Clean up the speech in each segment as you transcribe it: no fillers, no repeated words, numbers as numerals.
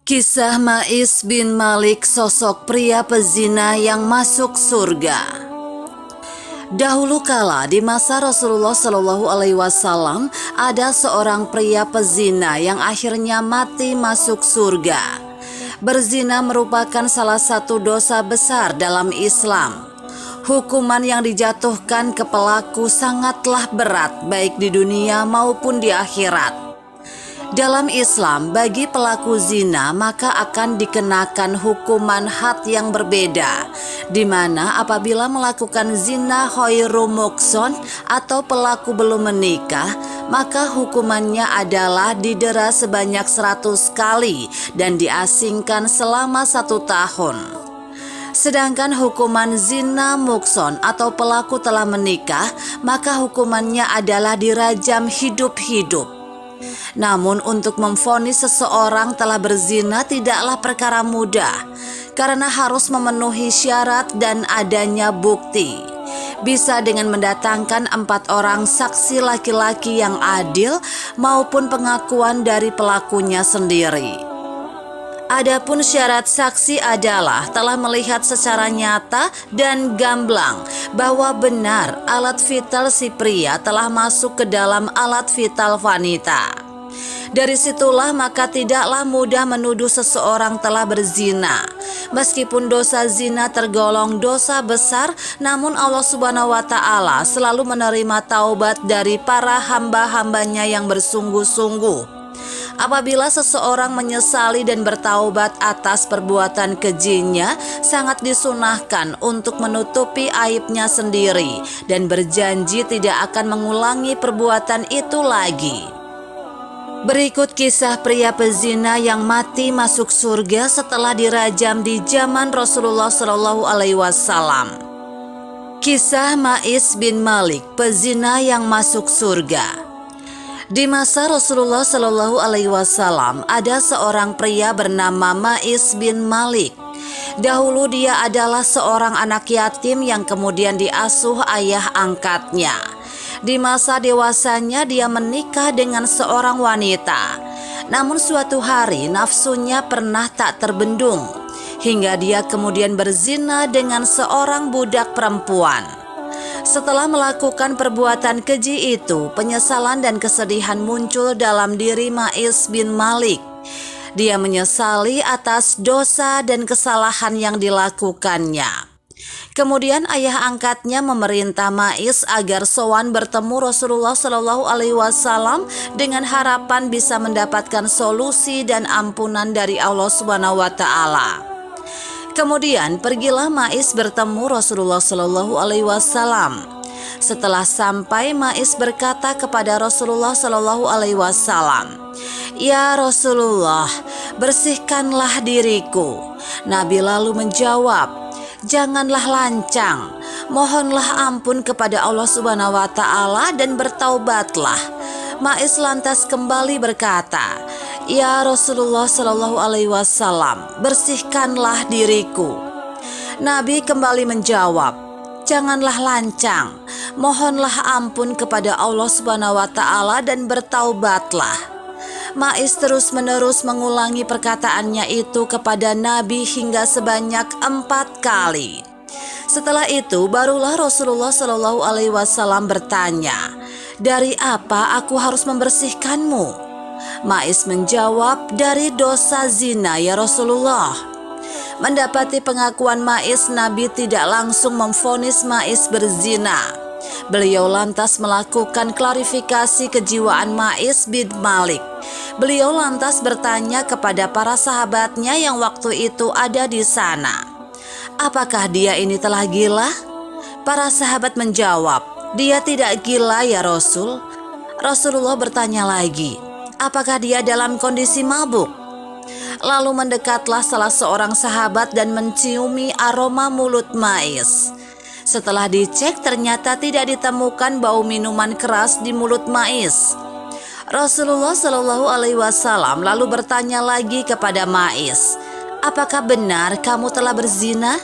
Kisah Ma'is bin Malik, sosok pria pezina yang masuk surga. Dahulu kala di masa Rasulullah Shallallahu Alaihi Wasallam ada seorang pria pezina yang akhirnya mati masuk surga. Berzina merupakan salah satu dosa besar dalam Islam. Hukuman yang dijatuhkan ke pelaku sangatlah berat baik di dunia maupun di akhirat. Dalam Islam, bagi pelaku zina maka akan dikenakan hukuman had yang berbeda, di mana apabila melakukan zina ghairu muhsan atau pelaku belum menikah, maka hukumannya adalah didera sebanyak 100 kali dan diasingkan selama 1 tahun. Sedangkan hukuman zina muhsan atau pelaku telah menikah, maka hukumannya adalah dirajam hidup-hidup. Namun untuk memvonis seseorang telah berzina tidaklah perkara mudah, karena harus memenuhi syarat dan adanya bukti. Bisa dengan mendatangkan 4 orang saksi laki-laki yang adil maupun pengakuan dari pelakunya sendiri. Adapun syarat saksi adalah telah melihat secara nyata dan gamblang bahwa benar alat vital si pria telah masuk ke dalam alat vital wanita. Dari situlah maka tidaklah mudah menuduh seseorang telah berzina. Meskipun dosa zina tergolong dosa besar, namun Allah Subhanahu wa Ta'ala selalu menerima taubat dari para hamba-hambanya yang bersungguh-sungguh. Apabila seseorang menyesali dan bertaubat atas perbuatan kejinya, sangat disunahkan untuk menutupi aibnya sendiri dan berjanji tidak akan mengulangi perbuatan itu lagi. Berikut kisah pria pezina yang mati masuk surga setelah dirajam di zaman Rasulullah Shallallahu Alaihi Wasallam. Kisah Ma'is bin Malik, pezina yang masuk surga. Di masa Rasulullah Shallallahu Alaihi Wasallam ada seorang pria bernama Ma'is bin Malik. Dahulu dia adalah seorang anak yatim yang kemudian diasuh ayah angkatnya. Di masa dewasanya dia menikah dengan seorang wanita. Namun suatu hari nafsunya pernah tak terbendung, hingga dia kemudian berzina dengan seorang budak perempuan. Setelah melakukan perbuatan keji itu, penyesalan dan kesedihan muncul dalam diri Ma'is bin Malik. Dia menyesali atas dosa dan kesalahan yang dilakukannya. Kemudian ayah angkatnya memerintah Ma'is agar sowan bertemu Rasulullah Shallallahu Alaihi Wasallam dengan harapan bisa mendapatkan solusi dan ampunan dari Allah Subhanahu wa Ta'ala. Kemudian pergilah Ma'is bertemu Rasulullah Shallallahu Alaihi Wasallam. Setelah sampai, Ma'is berkata kepada Rasulullah Shallallahu Alaihi Wasallam, "Ya Rasulullah, bersihkanlah diriku." Nabi lalu menjawab, "Janganlah lancang, mohonlah ampun kepada Allah Subhanahu wa Ta'ala dan bertaubatlah." Ma'is lantas kembali berkata, "Ya Rasulullah Shallallahu Alaihi Wasallam, bersihkanlah diriku." Nabi kembali menjawab, "Janganlah lancang, mohonlah ampun kepada Allah Subhanahu wa Ta'ala dan bertaubatlah." Ma'is terus-menerus mengulangi perkataannya itu kepada Nabi hingga sebanyak 4 kali. Setelah itu barulah Rasulullah Shallallahu Alaihi Wasallam bertanya, "Dari apa aku harus membersihkanmu?" Ma'is menjawab, "Dari dosa zina ya Rasulullah." Mendapati pengakuan Ma'is, Nabi tidak langsung memvonis Ma'is berzina. Beliau lantas melakukan klarifikasi kejiwaan Ma'is bin Malik. Beliau lantas bertanya kepada para sahabatnya yang waktu itu ada di sana, "Apakah dia ini telah gila?" Para sahabat menjawab, "Dia tidak gila ya Rasul." Rasulullah bertanya lagi, "Apakah dia dalam kondisi mabuk?" Lalu mendekatlah salah seorang sahabat dan menciumi aroma mulut Ma'is. Setelah dicek ternyata tidak ditemukan bau minuman keras di mulut Ma'is. Rasulullah Shallallahu Alaihi Wasallam lalu bertanya lagi kepada Ma'is, "Apakah benar kamu telah berzina?"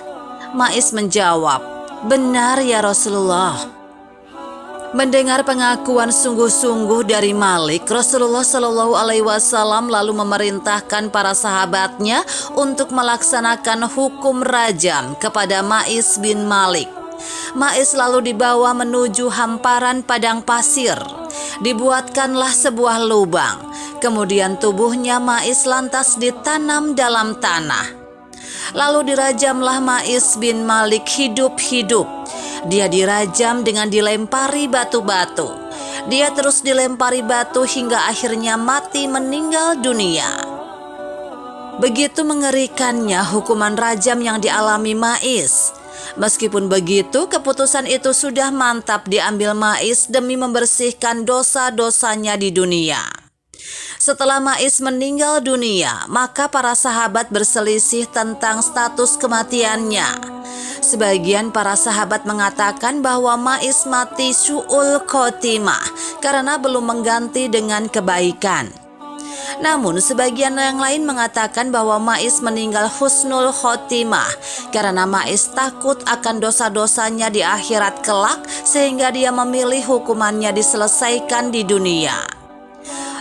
Ma'is menjawab, "Benar ya Rasulullah." Mendengar pengakuan sungguh-sungguh dari Malik, Rasulullah Shallallahu Alaihi Wasallam lalu memerintahkan para sahabatnya untuk melaksanakan hukum rajam kepada Ma'is bin Malik. Ma'is lalu dibawa menuju hamparan padang pasir. Dibuatkanlah sebuah lubang. Kemudian tubuhnya Ma'is lantas ditanam dalam tanah. Lalu dirajamlah Ma'is bin Malik hidup-hidup. Dia dirajam dengan dilempari batu-batu. Dia terus dilempari batu hingga akhirnya mati meninggal dunia. Begitu mengerikannya hukuman rajam yang dialami Ma'is. Meskipun begitu, keputusan itu sudah mantap diambil Ma'is demi membersihkan dosa-dosanya di dunia. Setelah Ma'is meninggal dunia, maka para sahabat berselisih tentang status kematiannya. Sebagian para sahabat mengatakan bahwa Ma'is mati su'ul khotimah karena belum mengganti dengan kebaikan. Namun sebagian yang lain mengatakan bahwa Ma'is meninggal husnul khotimah karena Ma'is takut akan dosa-dosanya di akhirat kelak sehingga dia memilih hukumannya diselesaikan di dunia.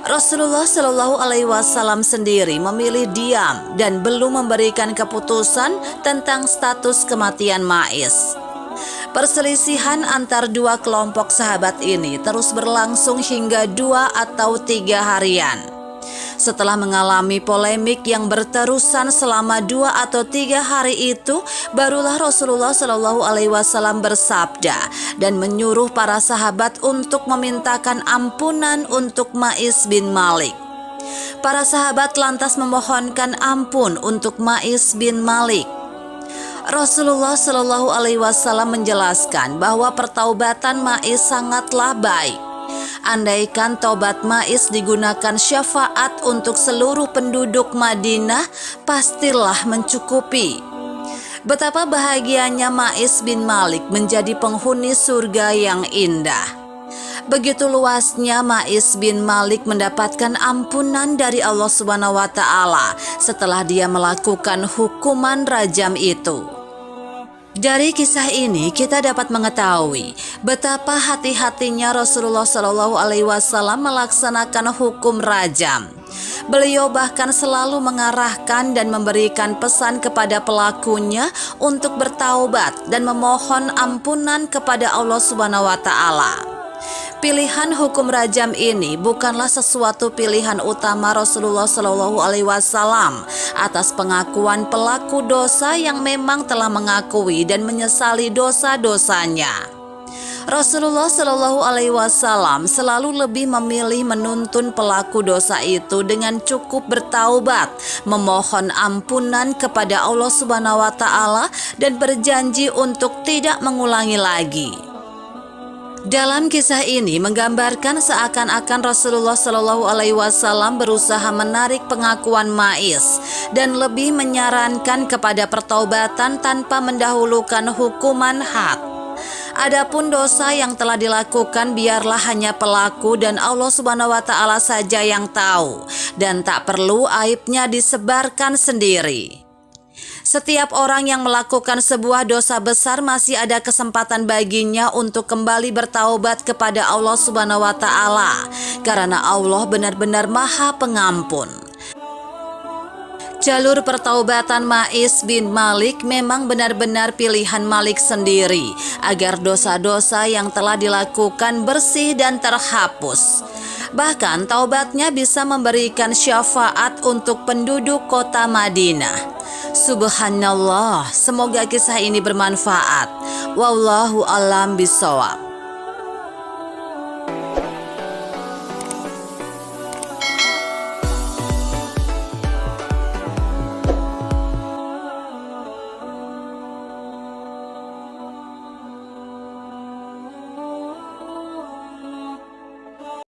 Rasulullah Shallallahu Alaihi Wasallam sendiri memilih diam dan belum memberikan keputusan tentang status kematian Ma'is. Perselisihan antar dua kelompok sahabat ini terus berlangsung hingga 2 atau 3 harian. Setelah mengalami polemik yang berterusan selama 2 atau 3 hari itu, barulah Rasulullah Shallallahu Alaihi Wasallam bersabda dan menyuruh para sahabat untuk memintakan ampunan untuk Ma'is bin Malik. Para sahabat lantas memohonkan ampun untuk Ma'is bin Malik. Rasulullah Shallallahu Alaihi Wasallam menjelaskan bahwa pertaubatan Ma'is sangatlah baik. Andaikan tobat Ma'is digunakan syafaat untuk seluruh penduduk Madinah, pastilah mencukupi. Betapa bahagianya Ma'is bin Malik menjadi penghuni surga yang indah. Begitu luasnya Ma'is bin Malik mendapatkan ampunan dari Allah Subhanahu wa Ta'ala setelah dia melakukan hukuman rajam itu. Dari kisah ini kita dapat mengetahui betapa hati-hatinya Rasulullah Shallallahu Alaihi Wasallam melaksanakan hukum rajam. Beliau bahkan selalu mengarahkan dan memberikan pesan kepada pelakunya untuk bertaubat dan memohon ampunan kepada Allah Subhanahu wa Ta'ala. Pilihan hukum rajam ini bukanlah sesuatu pilihan utama Rasulullah Shallallahu Alaihi Wasallam atas pengakuan pelaku dosa yang memang telah mengakui dan menyesali dosa-dosanya. Rasulullah Shallallahu Alaihi Wasallam selalu lebih memilih menuntun pelaku dosa itu dengan cukup bertaubat, memohon ampunan kepada Allah Subhanahu wa Ta'ala dan berjanji untuk tidak mengulangi lagi. Dalam kisah ini menggambarkan seakan-akan Rasulullah Shallallahu Alaihi Wasallam berusaha menarik pengakuan Ma'is dan lebih menyarankan kepada pertaubatan tanpa mendahulukan hukuman had. Adapun dosa yang telah dilakukan biarlah hanya pelaku dan Allah Subhanahu wa Ta'ala saja yang tahu, dan tak perlu aibnya disebarkan sendiri. Setiap orang yang melakukan sebuah dosa besar masih ada kesempatan baginya untuk kembali bertaubat kepada Allah Subhanahu wa Ta'ala, karena Allah benar-benar Maha Pengampun. Jalur pertaubatan Ma'is bin Malik memang benar-benar pilihan Malik sendiri agar dosa-dosa yang telah dilakukan bersih dan terhapus. Bahkan taubatnya bisa memberikan syafaat untuk penduduk kota Madinah. Subhanallah, semoga kisah ini bermanfaat. Wallahu a'lam bishawab.